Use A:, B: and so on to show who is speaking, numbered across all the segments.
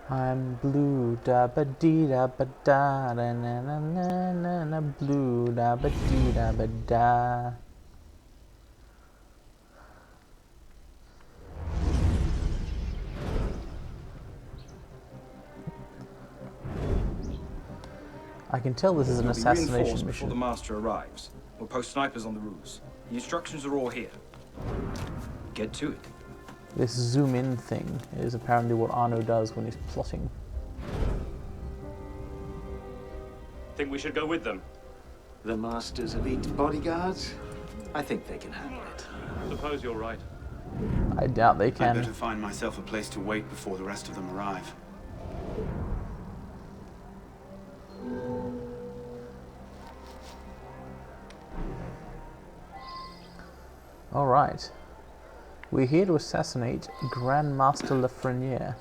A: I'm blue da ba dee da ba da da na na na na na blue da ba dee da ba da. I can tell this is an
B: We'll be
A: assassination
B: reinforced before
A: mission.
B: the master arrives. We'll post snipers on the roofs. The instructions are all here. Get to it.
A: This zoom in thing is apparently what Arno does when he's plotting.
C: Think we should go with them?
D: The Master's elite bodyguards? I think they can handle it.
C: Suppose you're right.
A: I doubt they
E: I'd
A: can.
E: better find myself a place to wait before the rest of them arrive.
A: Alright. We're here to assassinate Grandmaster Lafreniere.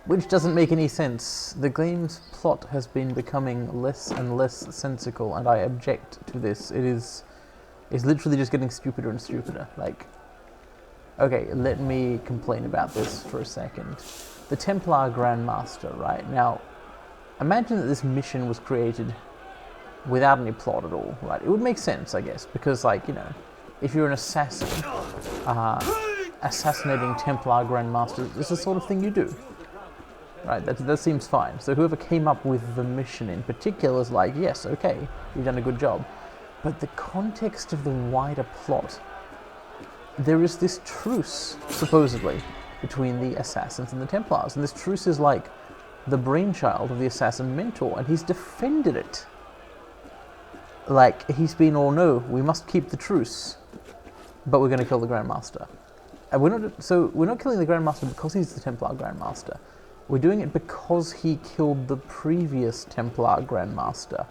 A: Which doesn't make any sense. The game's plot has been becoming less and less sensical, and I object to this. It's literally just getting stupider and stupider. Like, okay, let me complain about this for a second. The Templar Grandmaster, right? Now, imagine that this mission was created without any plot at all, right? It would make sense, I guess, because, like, you know, if you're an assassin, assassinating Templar Grandmasters is the sort of thing you do. Right, that seems fine. So whoever came up with the mission in particular is like, yes, okay, you've done a good job. But the context of the wider plot, there is this truce, supposedly, between the assassins and the Templars. And this truce is like the brainchild of the assassin mentor, and he's defended it. Like, he's been all, no, we must keep the truce, but we're going to kill the Grandmaster. And we're not killing the Grandmaster because he's the Templar Grandmaster. We're doing it because he killed the previous Templar Grandmaster.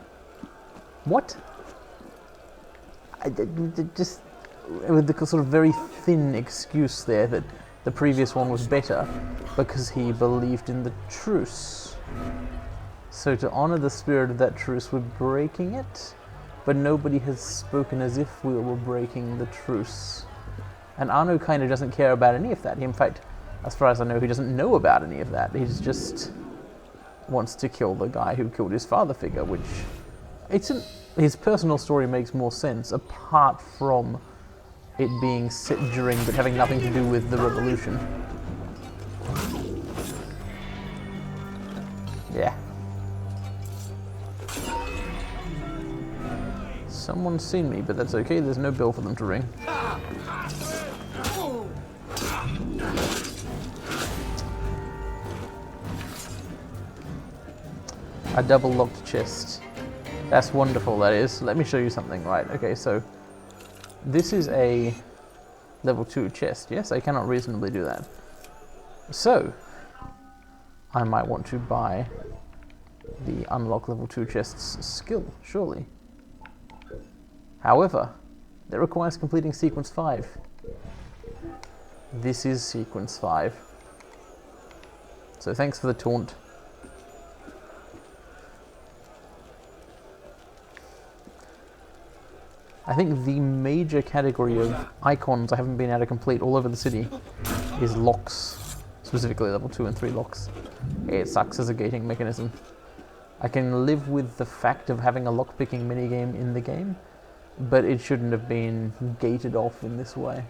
A: What? Just with the sort of very thin excuse there that the previous one was better because he believed in the truce. So to honor the spirit of that truce, we're breaking it, but nobody has spoken as if we were breaking the truce. And Arno kind of doesn't care about any of that. In fact, as far as I know, he doesn't know about any of that. He just wants to kill the guy who killed his father figure, which his personal story makes more sense, apart from it being set during but having nothing to do with the revolution. Yeah. Someone's seen me, but that's okay, there's no bell for them to ring. A double locked chest. That's wonderful, that is. Let me show you something. Right, okay, so this is a level 2 chest. Yes, I cannot reasonably do that. So, I might want to buy the unlock level 2 chest's skill, surely. However, that requires completing sequence 5. This is sequence 5. So thanks for the taunt. I think the major category of icons I haven't been able to complete all over the city is locks, specifically level 2 and 3 locks. It sucks as a gating mechanism. I can live with the fact of having a lockpicking minigame in the game, but it shouldn't have been gated off in this way.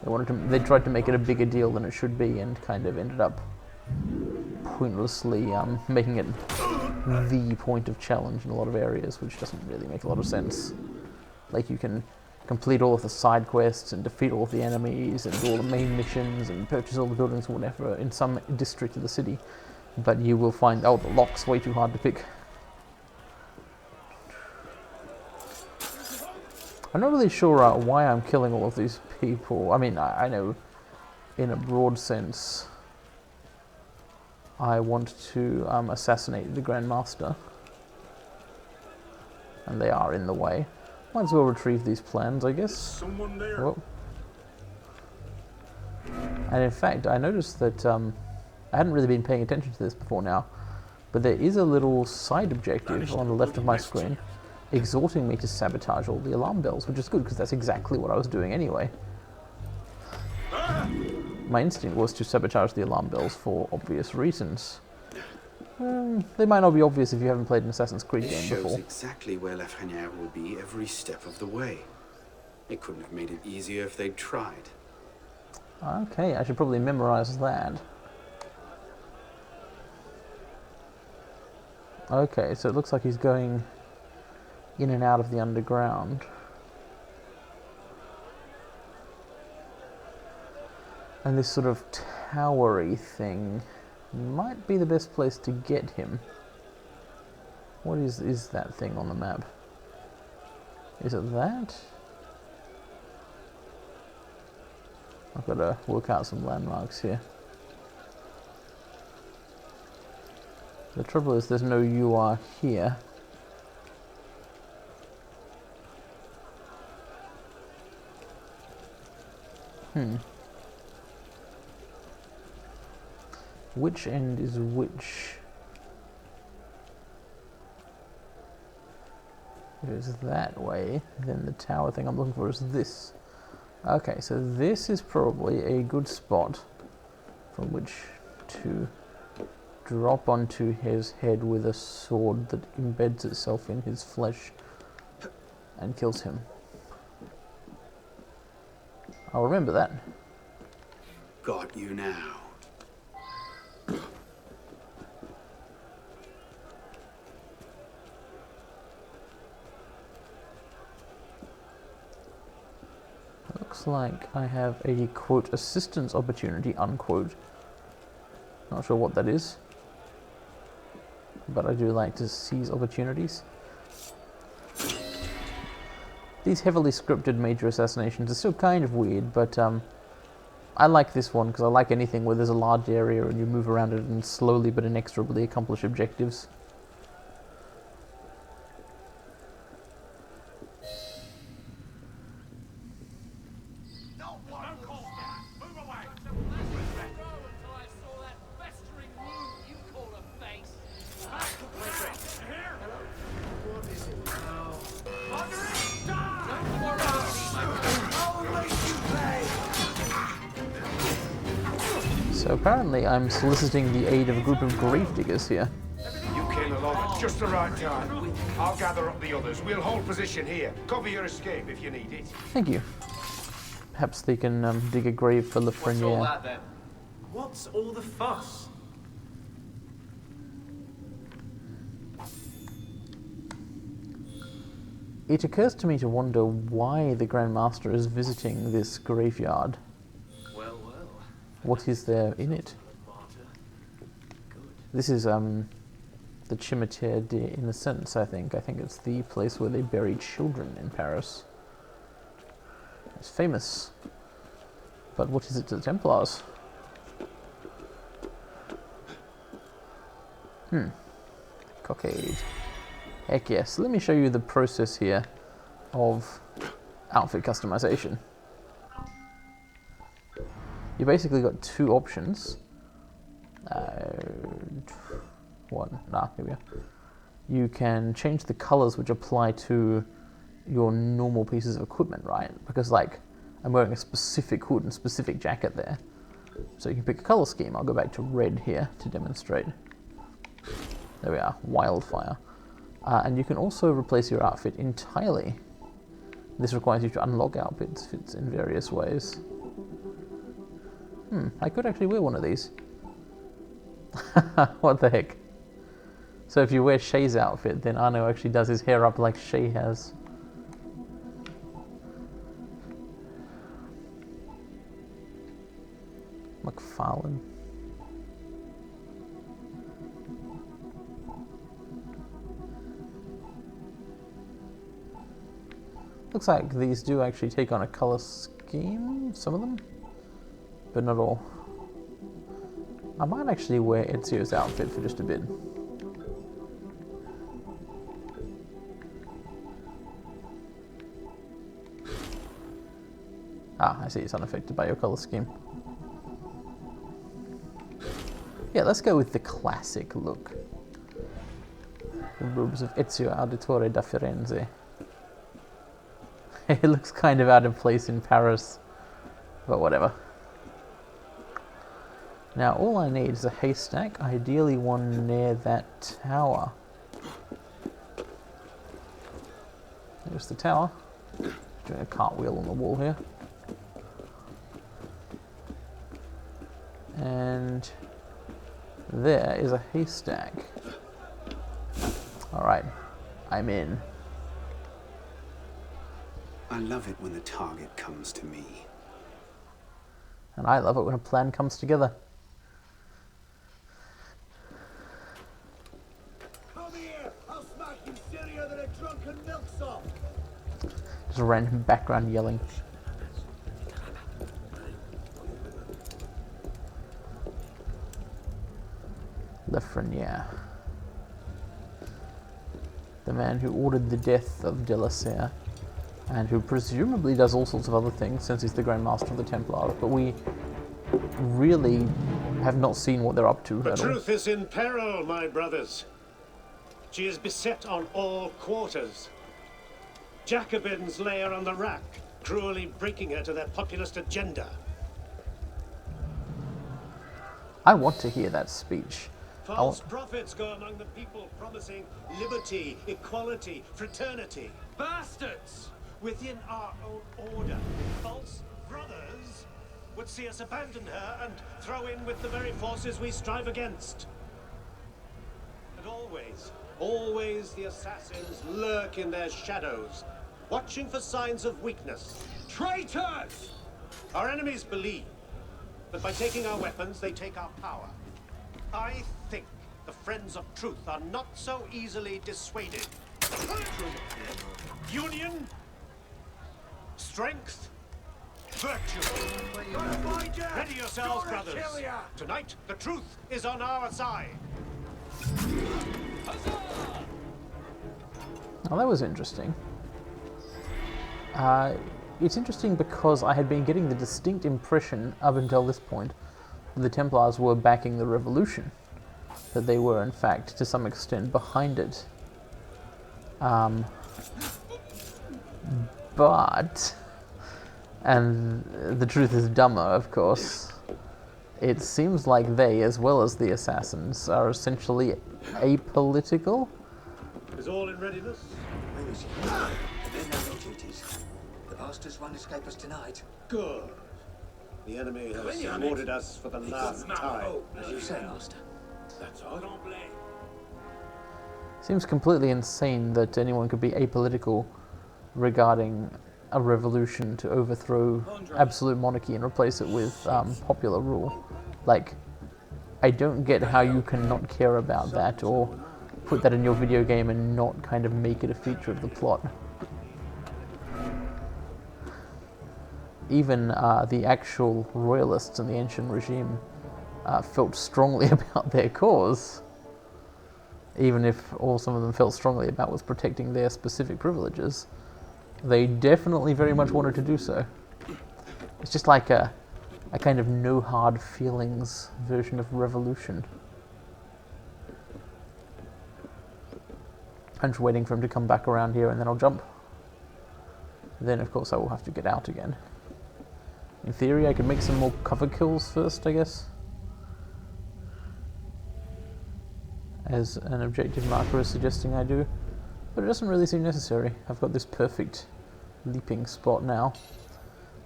A: They tried to make it a bigger deal than it should be, and kind of ended up pointlessly making it the point of challenge in a lot of areas, which doesn't really make a lot of sense. Like, you can complete all of the side quests and defeat all of the enemies and do all the main missions and purchase all the buildings or whatever in some district of the city, but you will find, oh, the lock's way too hard to pick. I'm not really sure why I'm killing all of these people. I mean, I know in a broad sense I want to assassinate the Grandmaster, and they are in the way. Might as well retrieve these plans, I guess.
C: Someone there.
A: Whoa. And in fact, I noticed that I hadn't really been paying attention to this before now, but there is a little side objective on the left of my screen exhorting me to sabotage all the alarm bells, which is good because that's exactly what I was doing anyway. My instinct was to sabotage the alarm bells for obvious reasons. They might not be obvious if you haven't played an Assassin's Creed
E: This
A: game
E: shows
A: before.
E: exactly where Lafreniere will be every step of the way. They couldn't have made it easier if they'd tried.
A: Okay, I should probably memorize that. Okay, so it looks like he's going in and out of the underground. And this sort of towery thing might be the best place to get him. What is that thing on the map? Is it that? I've got to work out some landmarks here. The trouble is there's no UR here. Which end is which? If it's that way, then the tower thing I'm looking for is this. Okay, so this is probably a good spot from which to drop onto his head with a sword that embeds itself in his flesh and kills him. I'll remember that.
E: Got you now.
A: Looks like I have a quote assistance opportunity unquote. Not sure what that is, but I do like to seize opportunities. These heavily scripted major assassinations are still kind of weird, but I like this one because I like anything where there's a large area and you move around it and slowly but inexorably accomplish objectives. So apparently I'm soliciting the aid of a group of gravediggers here.
F: You came along at just the right time. I'll gather up the others. We'll hold position here. Cover your escape if you need it.
A: Thank you. Perhaps they can dig a grave for Lafreniere.
G: What's all that then? What's all the fuss?
A: It occurs to me to wonder why the Grand Master is visiting this graveyard.
G: Well, well.
A: What is there in it? This is the Cimetière des Innocents, I think. I think it's the place where they bury children in Paris. It's famous. But what is it to the Templars? Cockade. Heck yes. Let me show you the process here of outfit customization. You basically got two options. Here we go. You can change the colors which apply to your normal pieces of equipment, right? Because like, I'm wearing a specific hood and specific jacket there. So you can pick a color scheme. I'll go back to red here to demonstrate. There we are, Wildfire. And you can also replace your outfit entirely. This requires you to unlock outfits in various ways. I could actually wear one of these. What the heck? So if you wear Shay's outfit, then Arno actually does his hair up like Shay has. McFarlane. Looks like these do actually take on a color scheme, some of them, but not all. I might actually wear Ezio's outfit for just a bit. Ah, I see it's unaffected by your color scheme. Yeah, let's go with the classic look. The robes of Ezio Auditore da Firenze. It looks kind of out of place in Paris, but whatever. Now all I need is a haystack, ideally one near that tower. There's the tower. Doing a cartwheel on the wall here. And there is a haystack. Alright, I'm in.
E: I love it when the target comes to me.
A: And I love it when a plan comes together.
F: Come here! I'll smack you sillier than a drunken milksop!
A: Just random background yelling. Lefrenier. The man who ordered the death of de la Serre, and who presumably does all sorts of other things since he's the Grand Master of the Templars, but we really have not seen what they're up to
H: The
A: at all.
H: truth is in peril, my brothers. She is beset on all quarters. Jacobins lay her on the rack, cruelly breaking her to their populist agenda.
A: I want to hear that speech.
H: False prophets go among the people promising liberty, equality, fraternity. Bastards! Within our own order, false brothers would see us abandon her and throw in with the very forces we strive against. And always the assassins lurk in their shadows, watching for signs of weakness. Traitors! Our enemies believe that by taking our weapons, they take our power. I think the friends of truth are not so easily dissuaded. Union, strength, virtue. Ready yourselves, brothers. Tonight, the truth is on our side.
A: Oh, that was interesting. It's interesting because I had been getting the distinct impression up until this point that the Templars were backing the revolution. That they were, in fact, to some extent behind it. But, and the truth is dumber, of course, it seems like they, as well as the assassins, are essentially apolitical.
H: Is all in readiness?
I: Where is he? Men know their duties. The bastards won't escape us tonight.
H: Good. The enemy has rewarded us for the last time.
I: As you say, Master.
H: That's all.
A: Seems completely insane that anyone could be apolitical regarding a revolution to overthrow absolute monarchy and replace it with popular rule. Like, I don't get how you can not care about that or put that in your video game and not kind of make it a feature of the plot. Even the actual royalists in the ancient regime felt strongly about their cause, even if all some of them felt strongly about was protecting their specific privileges. They definitely very much wanted to do so. It's just like a kind of no hard feelings version of revolution. I'm just waiting for him to come back around here and then I'll jump. Then of course I will have to get out again. In theory I could make some more cover kills first, I guess. As an objective marker is suggesting I do. But it doesn't really seem necessary. I've got this perfect leaping spot now.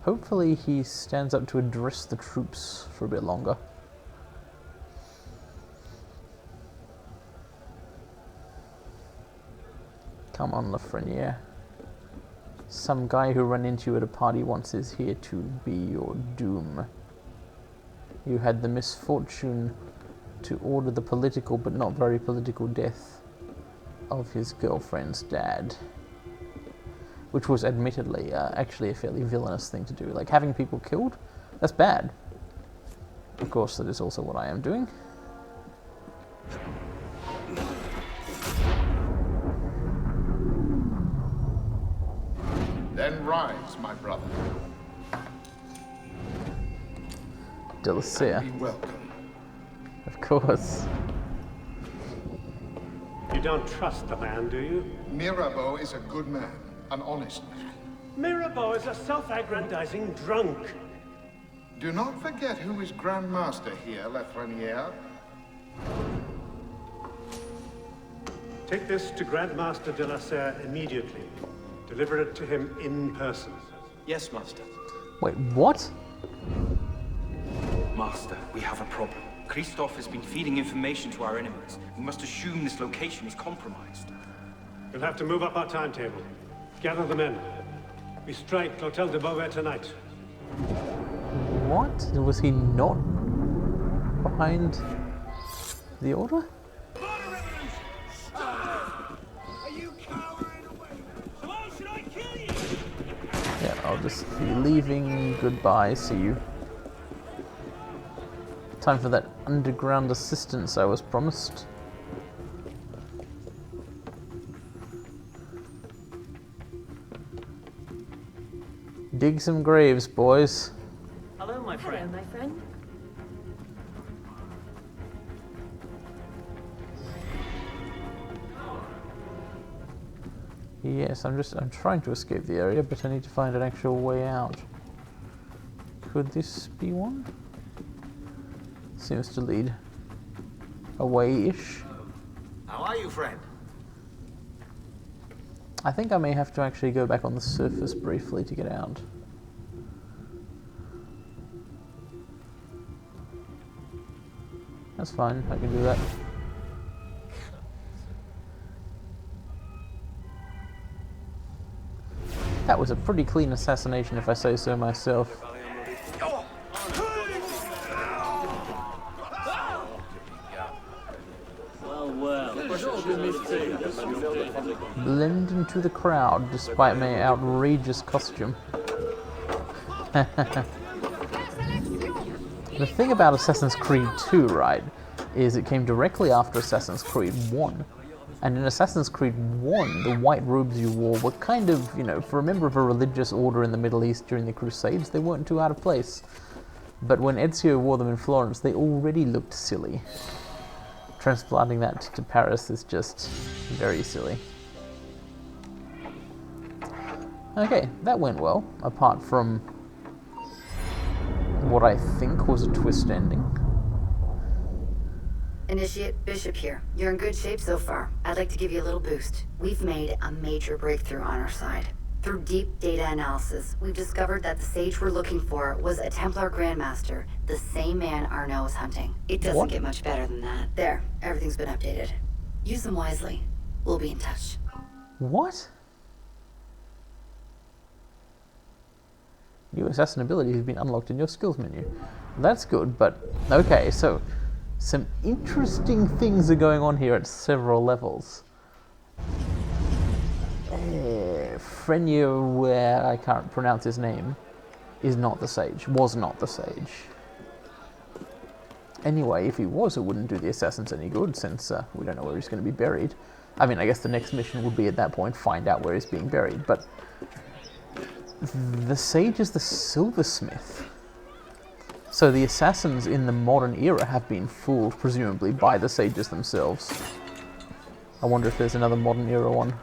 A: Hopefully he stands up to address the troops for a bit longer. Come on, Lafreniere. Some guy who ran into you at a party once is here to be your doom. You had the misfortune to order the political but not very political death of his girlfriend's dad. Which was admittedly actually a fairly villainous thing to do. Like, having people killed, that's bad. Of course, that is also what I am doing.
F: Then rise, my brother.
A: De la Serre.
F: Be welcome.
A: Of course.
H: You don't trust the man, do you?
F: Mirabeau is a good man, an honest man.
H: Mirabeau is a self-aggrandizing drunk.
F: Do not forget who is Grand Master here, Lafreniere.
H: Take this to Grand Master de la Serre immediately. Deliver it to him in person.
G: Yes, Master.
A: Wait, what?
B: Master, we have a problem. Christoph has been feeding information to our enemies. We must assume this location is compromised.
H: We'll have to move up our timetable. Gather the men. We strike Clotel de Beauvais tonight.
A: What? Was he not behind the order? Yeah, I'll just be leaving. Goodbye, see you. Time for that underground assistance I was promised. Dig some graves, boys.
G: Hello, my friend.
J: Hello, my friend.
A: Yes, I'm trying to escape the area, but I need to find an actual way out. Could this be one? Seems to lead away-ish.
I: How are you, friend?
A: I think I may have to actually go back on the surface briefly to get out. That's fine, I can do that. That was a pretty clean assassination, if I say so myself. Blend into the crowd despite my outrageous costume. The thing about Assassin's Creed 2, right, is it came directly after Assassin's Creed 1. And in Assassin's Creed 1, the white robes you wore were kind of, you know, for a member of a religious order in the Middle East during the Crusades, they weren't too out of place. But when Ezio wore them in Florence, they already looked silly. Transplanting that to Paris is just very silly. Okay, that went well, apart from what I think was a twist ending.
J: Initiate Bishop here. You're in good shape so far. I'd like to give you a little boost. We've made a major breakthrough on our side. Through deep data analysis, we've discovered that the sage we're looking for was a Templar Grandmaster, the same man Arnaud is hunting. It doesn't get much better than that. There, everything's been updated. Use them wisely. We'll be in touch.
A: What? New assassin ability has been unlocked in your skills menu. That's good, but okay, so some interesting things are going on here at several levels. Frenier, where I can't pronounce his name, is not the sage, was not the sage. Anyway, if he was, it wouldn't do the assassins any good, since we don't know where he's going to be buried. I mean, I guess the next mission would be at that point, find out where he's being buried, but the sage is the silversmith. So the assassins in the modern era have been fooled, presumably, by the sages themselves. I wonder if there's another modern era one.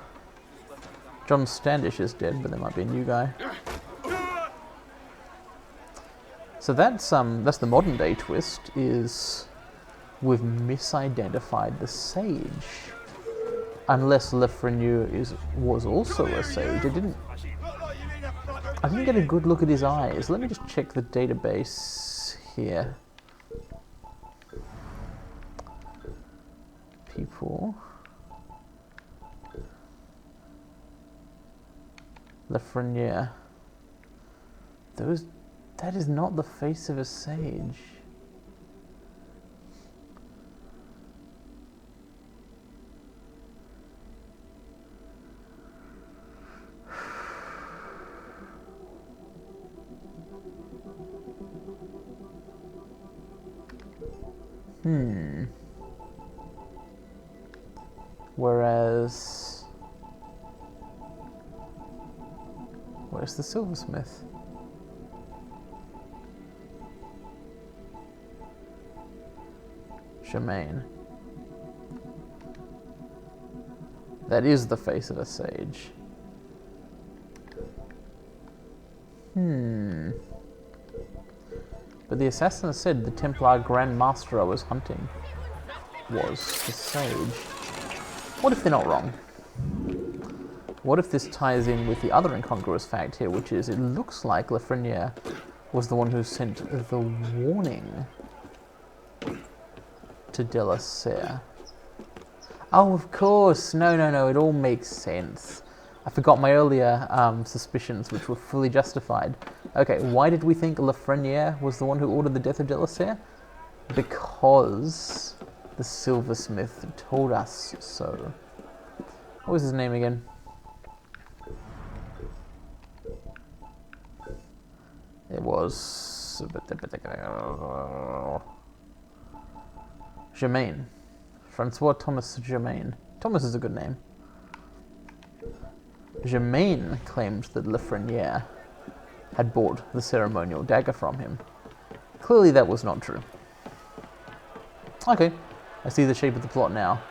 A: John Standish is dead, but there might be a new guy. So that's the modern day twist, is we've misidentified the sage. Unless Lefrenier was also a sage. I didn't get a good look at his eyes. Let me just check the database here. People. Lefrenier. That is not the face of a sage. Whereas... where's the silversmith? Shemaine. That is the face of a sage. But the assassin said the Templar Grand Master I was hunting was the Sage. What if they're not wrong? What if this ties in with the other incongruous fact here, which is it looks like Lafreniere was the one who sent the warning to Delacer. Oh, of course! No, it all makes sense. I forgot my earlier suspicions, which were fully justified. Okay, why did we think Lafreniere was the one who ordered the death of Delacer? Because the silversmith told us so. What was his name again? It was Germain. Francois Thomas Germain. Thomas is a good name. Germain claimed that Lafreniere had bought the ceremonial dagger from him. Clearly that was not true. Okay, I see the shape of the plot now.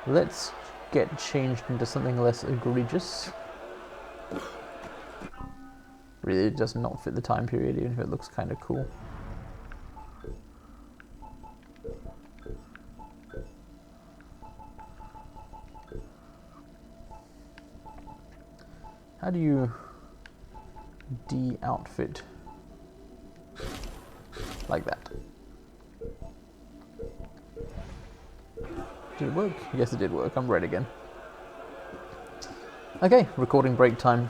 A: Let's get changed into something less egregious. Really, it does not fit the time period, even if it looks kind of cool. How do you de-outfit like that? Did it work? Yes, it did work. I'm red again. Okay, recording break time.